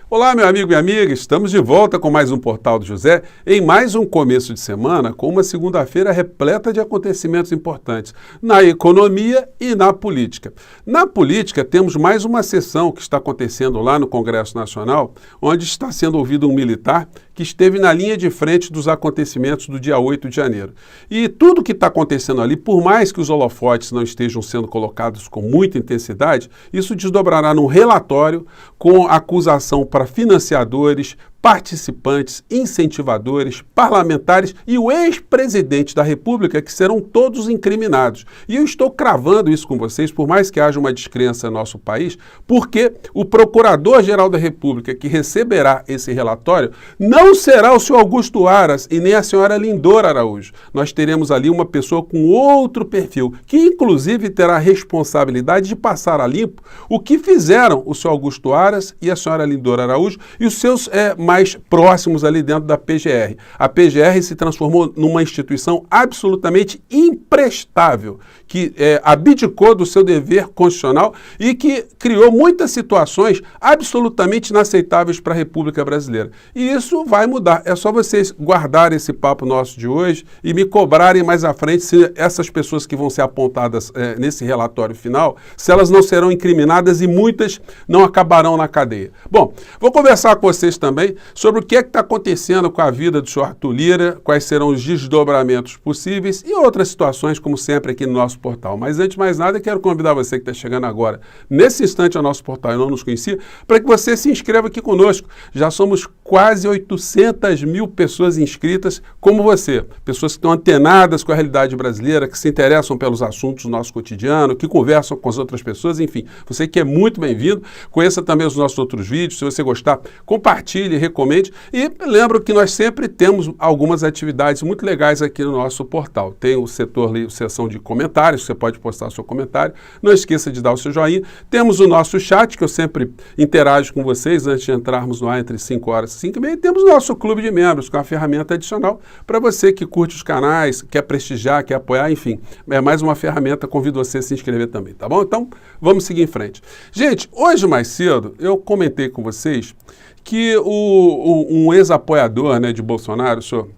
Olá, meu amigo e amiga, estamos de volta com mais um Portal do José, em mais um começo de semana, com uma segunda-feira repleta de acontecimentos importantes na economia e na política. Na política, temos mais uma sessão que está acontecendo lá no Congresso Nacional, onde está sendo ouvido um militar que esteve na linha de frente dos acontecimentos do dia 8 de janeiro. E tudo que está acontecendo ali, por mais que os holofotes não estejam sendo colocados com muita intensidade, isso desdobrará num relatório com acusação para financiadores, participantes, incentivadores, parlamentares e o ex-presidente da República, que serão todos incriminados. E eu estou cravando isso com vocês, por mais que haja uma descrença no nosso país, porque o Procurador-Geral da República que receberá esse relatório não será o senhor Augusto Aras e nem a senhora Lindora Araújo. Nós teremos ali uma pessoa com outro perfil, que inclusive terá a responsabilidade de passar a limpo o que fizeram o senhor Augusto Aras e a senhora Lindora Araújo e os seus mais próximos ali dentro da PGR. A PGR se transformou numa instituição absolutamente imprestável, que abdicou do seu dever constitucional e que criou muitas situações absolutamente inaceitáveis para a República Brasileira. E isso vai mudar. É só vocês guardarem esse papo nosso de hoje e me cobrarem mais à frente se essas pessoas que vão ser apontadas nesse relatório final, se elas não serão incriminadas e muitas não acabarão na cadeia. Bom, vou conversar com vocês também sobre o que está acontecendo com a vida do senhor Arthur Lira, quais serão os desdobramentos possíveis e outras situações, como sempre, aqui no nosso portal. Mas antes de mais nada, eu quero convidar você que está chegando agora, nesse instante ao nosso portal e não nos conhecia, para que você se inscreva aqui conosco. Já somos quase 800 mil pessoas inscritas como você, pessoas que estão antenadas com a realidade brasileira, que se interessam pelos assuntos do nosso cotidiano, que conversam com as outras pessoas, enfim, você que é muito bem-vindo, conheça também os nossos outros vídeos, se você gostar, compartilhe, recomende e lembro que nós sempre temos algumas atividades muito legais aqui no nosso portal. Tem o setor ali, seção de comentários, você pode postar o seu comentário, não esqueça de dar o seu joinha. Temos o nosso chat, que eu sempre interajo com vocês antes de entrarmos no ar entre 5 horas e 5 e meia, e temos o nosso clube de membros, com a ferramenta adicional para você que curte os canais, quer prestigiar, quer apoiar, enfim, é mais uma ferramenta, convido você a se inscrever também, tá bom? Então, vamos seguir em frente. Gente, hoje mais cedo, eu comentei com vocês que um ex-apoiador de Bolsonaro, o senhor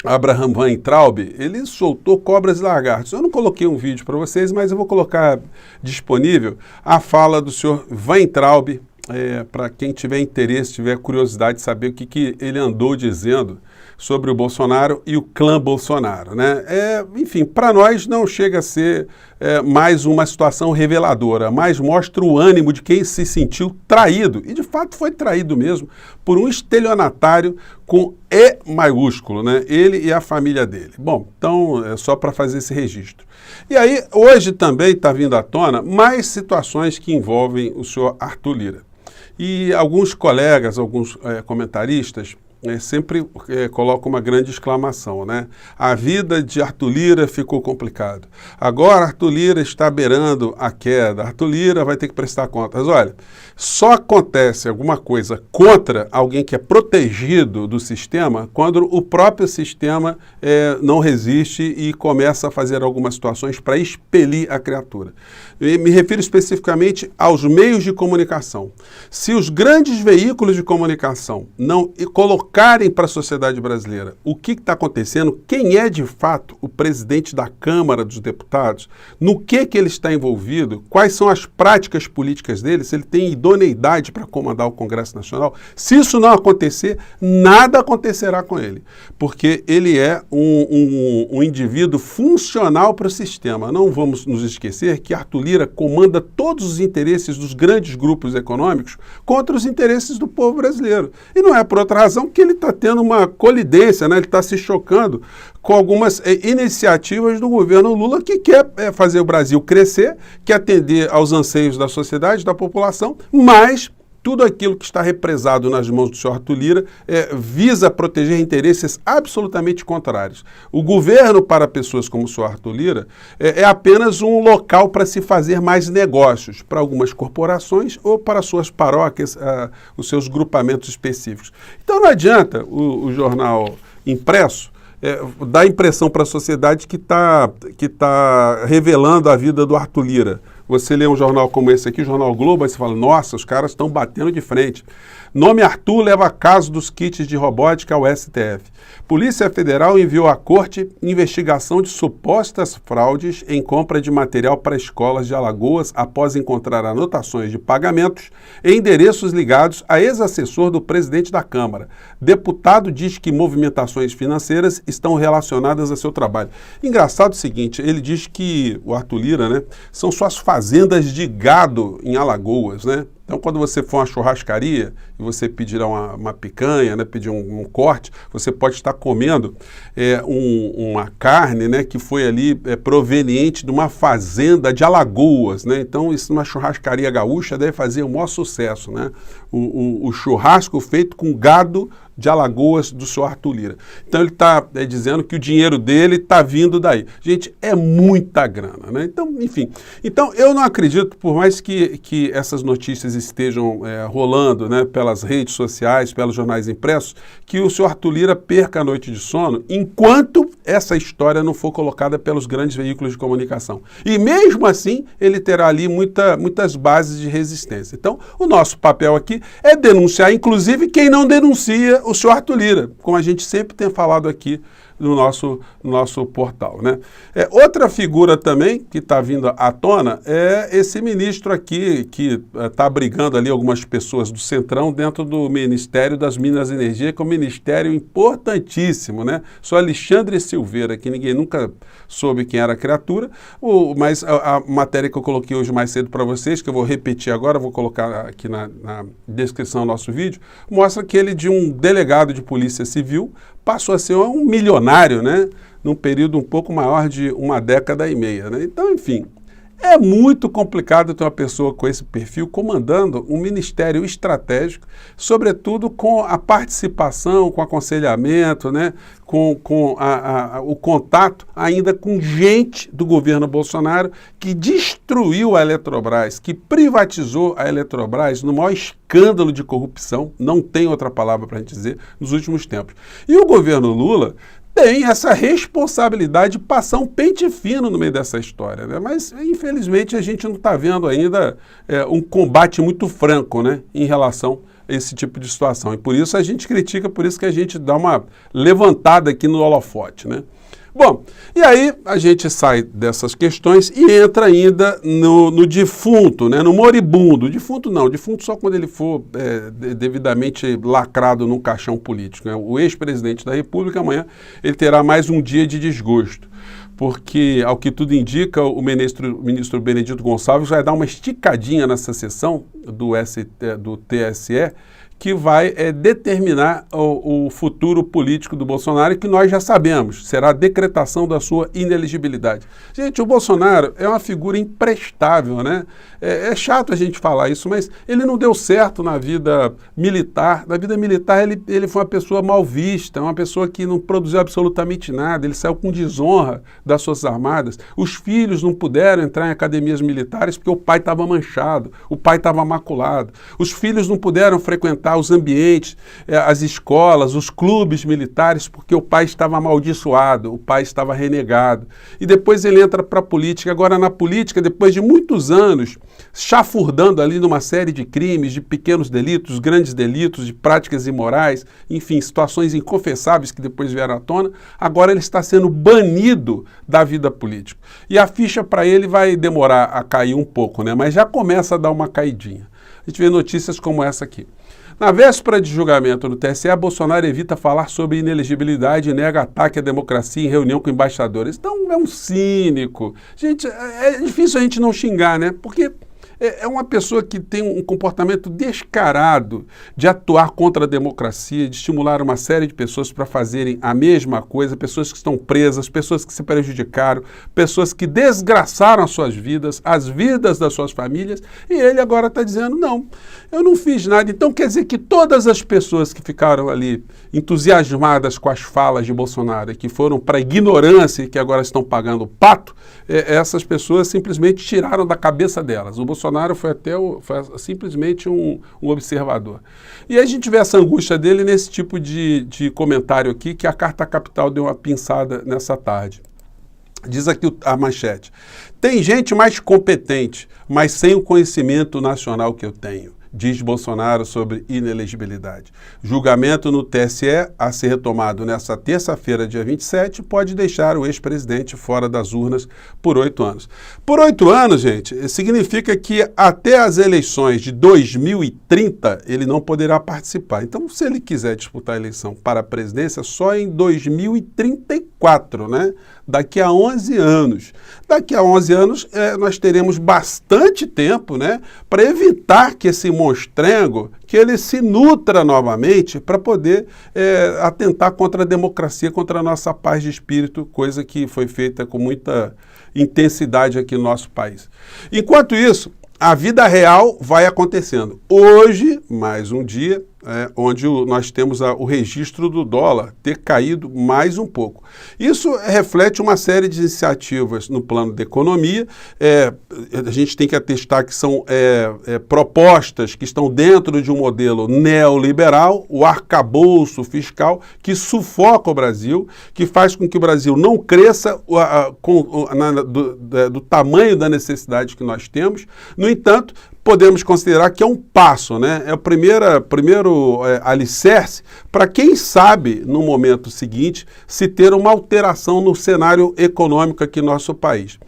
Abraham Weintraub, ele soltou cobras e lagartos. Eu não coloquei um vídeo para vocês, mas eu vou colocar disponível a fala do senhor Weintraub, para quem tiver interesse, tiver curiosidade de saber o que ele andou dizendo sobre o Bolsonaro e o clã Bolsonaro, né? Enfim, para nós não chega a ser mais uma situação reveladora, mas mostra o ânimo de quem se sentiu traído, e de fato foi traído mesmo, por um estelionatário com E maiúsculo, né? Ele e a família dele. Bom, então é só para fazer esse registro. E aí, hoje também está vindo à tona mais situações que envolvem o senhor Arthur Lira. E alguns colegas, alguns comentaristas, sempre colocam uma grande exclamação, né? A vida de Arthur Lira ficou complicada. Agora Arthur Lira está beirando a queda. Arthur Lira vai ter que prestar contas. Olha, só acontece alguma coisa contra alguém que é protegido do sistema quando o próprio sistema não resiste e começa a fazer algumas situações para expelir a criatura. E me refiro especificamente aos meios de comunicação. Se os grandes veículos de comunicação não colocarem para a sociedade brasileira o que está acontecendo, quem é de fato o presidente da Câmara dos Deputados, no que ele está envolvido, quais são as práticas políticas dele, se ele tem idoneidade para comandar o Congresso Nacional, se isso não acontecer, nada acontecerá com ele, porque ele é um indivíduo funcional para o sistema. Não vamos nos esquecer que Arthur Lira comanda todos os interesses dos grandes grupos econômicos contra os interesses do povo brasileiro. E não é por outra razão que ele está tendo uma colidência, né? Ele está se chocando com algumas iniciativas do governo Lula que quer fazer o Brasil crescer, quer atender aos anseios da sociedade, da população, mas tudo aquilo que está represado nas mãos do senhor Arthur Lira visa proteger interesses absolutamente contrários. O governo para pessoas como o senhor Arthur Lira é apenas um local para se fazer mais negócios, para algumas corporações ou para suas paróquias, os seus grupamentos específicos. Então não adianta o jornal impresso dá a impressão para a sociedade que está revelando a vida do Arthur Lira. Você lê um jornal como esse aqui, o Jornal Globo, aí você fala, nossa, os caras estão batendo de frente. Nome Arthur leva caso dos kits de robótica ao STF. Polícia Federal enviou à corte investigação de supostas fraudes em compra de material para escolas de Alagoas após encontrar anotações de pagamentos e endereços ligados a ex-assessor do presidente da Câmara. Deputado diz que movimentações financeiras estão relacionadas a seu trabalho. Engraçado o seguinte, ele diz que, o Arthur Lira, né, são suas fazendas de gado em Alagoas, né? Então, quando você for a uma churrascaria e você pedir uma picanha, né, pedir um corte, você pode estar comendo uma carne, né, que foi ali proveniente de uma fazenda de Alagoas, né? Então, isso numa churrascaria gaúcha deve fazer o maior sucesso, né? O churrasco feito com gado de Alagoas do senhor Arthur Lira. Então, ele está dizendo que o dinheiro dele está vindo daí. Gente, é muita grana, né? Então, enfim. Então, eu não acredito, por mais que essas notícias estejam rolando, né, pelas redes sociais, pelos jornais impressos, que o senhor Arthur Lira perca a noite de sono enquanto essa história não for colocada pelos grandes veículos de comunicação. E mesmo assim, ele terá ali muitas bases de resistência. Então, o nosso papel aqui é denunciar, inclusive, quem não denuncia o senhor Arthur Lira, como a gente sempre tem falado aqui no nosso portal, né? Outra figura também que está vindo à tona é esse ministro aqui que está abrigando ali algumas pessoas do Centrão dentro do Ministério das Minas e Energia, que é um ministério importantíssimo, né? Só Alexandre Silveira, que ninguém nunca soube quem era a criatura, mas a matéria que eu coloquei hoje mais cedo para vocês, que eu vou repetir agora, vou colocar aqui na descrição do nosso vídeo, mostra que ele, de um delegado de polícia civil, passou a ser um milionário, né? Num período um pouco maior de uma década e meia, né? Então, enfim, é muito complicado ter uma pessoa com esse perfil comandando um ministério estratégico, sobretudo com a participação, com aconselhamento, né? com o contato ainda com gente do governo Bolsonaro que destruiu a Eletrobras, que privatizou a Eletrobras no maior escândalo de corrupção, não tem outra palavra para a gente dizer, nos últimos tempos. E o governo Lula tem essa responsabilidade de passar um pente fino no meio dessa história, né? Mas, infelizmente, a gente não está vendo ainda um combate muito franco, né, em relação a esse tipo de situação. E por isso a gente critica, por isso que a gente dá uma levantada aqui no holofote, né? Bom, e aí a gente sai dessas questões e entra ainda no defunto, né, no moribundo. Defunto não, defunto só quando ele for devidamente lacrado num caixão político, né? O ex-presidente da República, amanhã, ele terá mais um dia de desgosto, porque, ao que tudo indica, o ministro Benedito Gonçalves vai dar uma esticadinha nessa sessão do TSE, que vai determinar o futuro político do Bolsonaro e que nós já sabemos, será a decretação da sua inelegibilidade. Gente, o Bolsonaro é uma figura imprestável, né? É chato a gente falar isso, mas ele não deu certo na vida militar. Na vida militar ele foi uma pessoa mal vista, uma pessoa que não produziu absolutamente nada, ele saiu com desonra das Forças Armadas. Os filhos não puderam entrar em academias militares porque o pai estava manchado, o pai estava maculado. Os filhos não puderam frequentar os ambientes, as escolas, os clubes militares, porque o pai estava amaldiçoado, o pai estava renegado. E depois ele entra para a política. Agora, na política, depois de muitos anos, chafurdando ali numa série de crimes, de pequenos delitos, grandes delitos, de práticas imorais, enfim, situações inconfessáveis que depois vieram à tona, agora ele está sendo banido da vida política. E a ficha para ele vai demorar a cair um pouco, né? Mas já começa a dar uma caidinha. A gente vê notícias como essa aqui. Na véspera de julgamento no TSE, Bolsonaro evita falar sobre inelegibilidade e nega ataque à democracia em reunião com embaixadores. Então, é um cínico. Gente, é difícil a gente não xingar, né? Porque é uma pessoa que tem um comportamento descarado de atuar contra a democracia, de estimular uma série de pessoas para fazerem a mesma coisa, pessoas que estão presas, pessoas que se prejudicaram, pessoas que desgraçaram as suas vidas, as vidas das suas famílias, e ele agora está dizendo, não, eu não fiz nada. Então quer dizer que todas as pessoas que ficaram ali entusiasmadas com as falas de Bolsonaro, que foram para a ignorância e que agora estão pagando o pato, essas pessoas simplesmente tiraram da cabeça delas. O Bolsonaro foi simplesmente um observador. E a gente vê essa angústia dele nesse tipo de comentário aqui, que a Carta Capital deu uma pinçada nessa tarde. Diz aqui a manchete: tem gente mais competente, mas sem o conhecimento nacional que eu tenho, diz Bolsonaro sobre inelegibilidade. Julgamento no TSE, a ser retomado nesta terça-feira, dia 27, pode deixar o ex-presidente fora das urnas por 8 anos. Por 8 anos, gente, significa que até as eleições de 2030 ele não poderá participar. Então, se ele quiser disputar a eleição para a presidência, só em 2034, né? Daqui a 11 anos. Daqui a 11 anos nós teremos bastante tempo, né, para evitar que esse monstrengo, que ele se nutra novamente para poder atentar contra a democracia, contra a nossa paz de espírito, coisa que foi feita com muita intensidade aqui no nosso país. Enquanto isso, a vida real vai acontecendo. Hoje, mais um dia, onde nós temos o registro do dólar ter caído mais um pouco. Isso reflete uma série de iniciativas no plano da economia. A gente tem que atestar que são propostas que estão dentro de um modelo neoliberal, o arcabouço fiscal, que sufoca o Brasil, que faz com que o Brasil não cresça do tamanho da necessidade que nós temos. No entanto, podemos considerar que é um passo, né? É o primeiro alicerce para, quem sabe, no momento seguinte, se ter uma alteração no cenário econômico aqui no nosso país.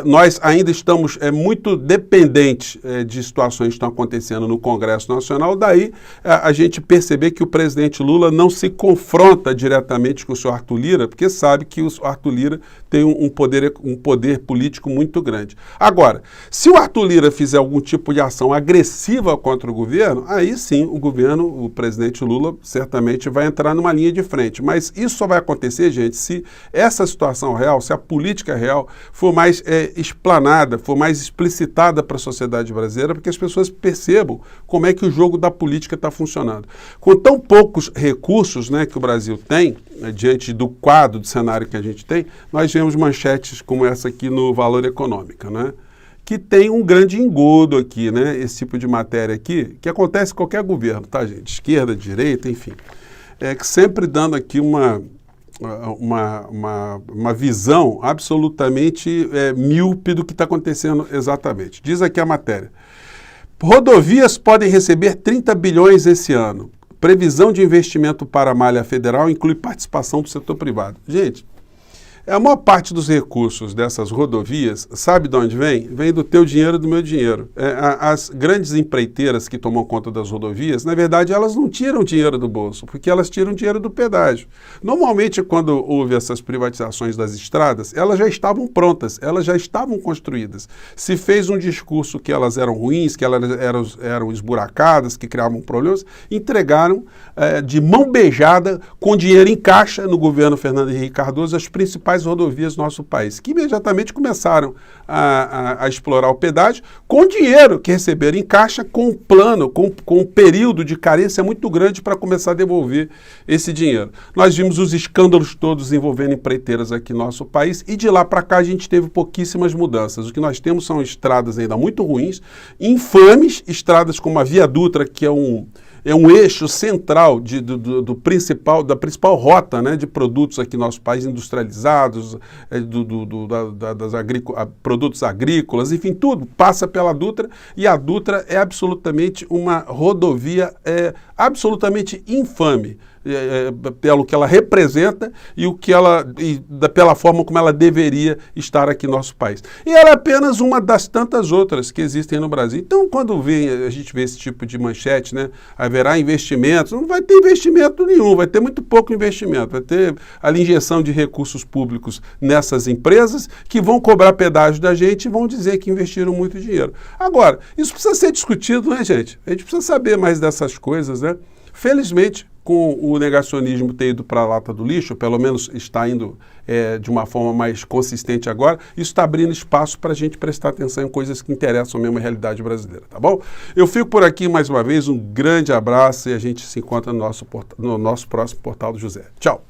Nós ainda estamos muito dependentes de situações que estão acontecendo no Congresso Nacional, daí a gente perceber que o presidente Lula não se confronta diretamente com o senhor Arthur Lira, porque sabe que o Arthur Lira tem um poder político muito grande. Agora, se o Arthur Lira fizer algum tipo de ação agressiva contra o governo, aí sim o presidente Lula certamente vai entrar numa linha de frente. Mas isso só vai acontecer, gente, se essa situação real, se a política real for mais explanada, for mais explicitada para a sociedade brasileira, porque as pessoas percebam como é que o jogo da política está funcionando. Com tão poucos recursos, né, que o Brasil tem, diante do quadro, do cenário que a gente tem, nós vemos manchetes como essa aqui no Valor Econômico, né? Que tem um grande engodo aqui, né? Esse tipo de matéria aqui, que acontece em qualquer governo, tá, gente? Esquerda, direita, enfim. Que sempre dando aqui uma visão absolutamente míope do que está acontecendo exatamente. Diz aqui a matéria: rodovias podem receber 30 bilhões esse ano. Previsão de investimento para a malha federal inclui participação do setor privado. Gente, a maior parte dos recursos dessas rodovias, sabe de onde vem? Vem do teu dinheiro e do meu dinheiro. As grandes empreiteiras que tomam conta das rodovias, na verdade, elas não tiram dinheiro do bolso, porque elas tiram dinheiro do pedágio. Normalmente, quando houve essas privatizações das estradas, elas já estavam prontas, elas já estavam construídas. Se fez um discurso que elas eram ruins, que elas eram esburacadas, que criavam problemas, entregaram de mão beijada, com dinheiro em caixa, no governo Fernando Henrique Cardoso, as principais rodovias do nosso país, que imediatamente começaram a explorar o pedágio com dinheiro que receberam em caixa, com um plano, com um período de carência muito grande para começar a devolver esse dinheiro. Nós vimos os escândalos todos envolvendo empreiteiras aqui no nosso país e de lá para cá a gente teve pouquíssimas mudanças. O que nós temos são estradas ainda muito ruins, infames, estradas como a Via Dutra, que é um eixo central da principal rota, né, de produtos aqui no nosso país, industrializados, produtos agrícolas, enfim, tudo passa pela Dutra, e a Dutra é absolutamente uma rodovia absolutamente infame. Pelo que ela representa e pela forma como ela deveria estar aqui no nosso país. E ela é apenas uma das tantas outras que existem no Brasil. Então, quando a gente vê esse tipo de manchete, né, haverá investimentos, não vai ter investimento nenhum, vai ter muito pouco investimento, vai ter a injeção de recursos públicos nessas empresas que vão cobrar pedágio da gente e vão dizer que investiram muito dinheiro. Agora, isso precisa ser discutido, né, gente? A gente precisa saber mais dessas coisas, né? Felizmente, com o negacionismo ter ido para a lata do lixo, pelo menos está indo de uma forma mais consistente agora, isso está abrindo espaço para a gente prestar atenção em coisas que interessam mesmo a realidade brasileira, tá bom? Eu fico por aqui mais uma vez, um grande abraço e a gente se encontra no nosso próximo Portal do José. Tchau!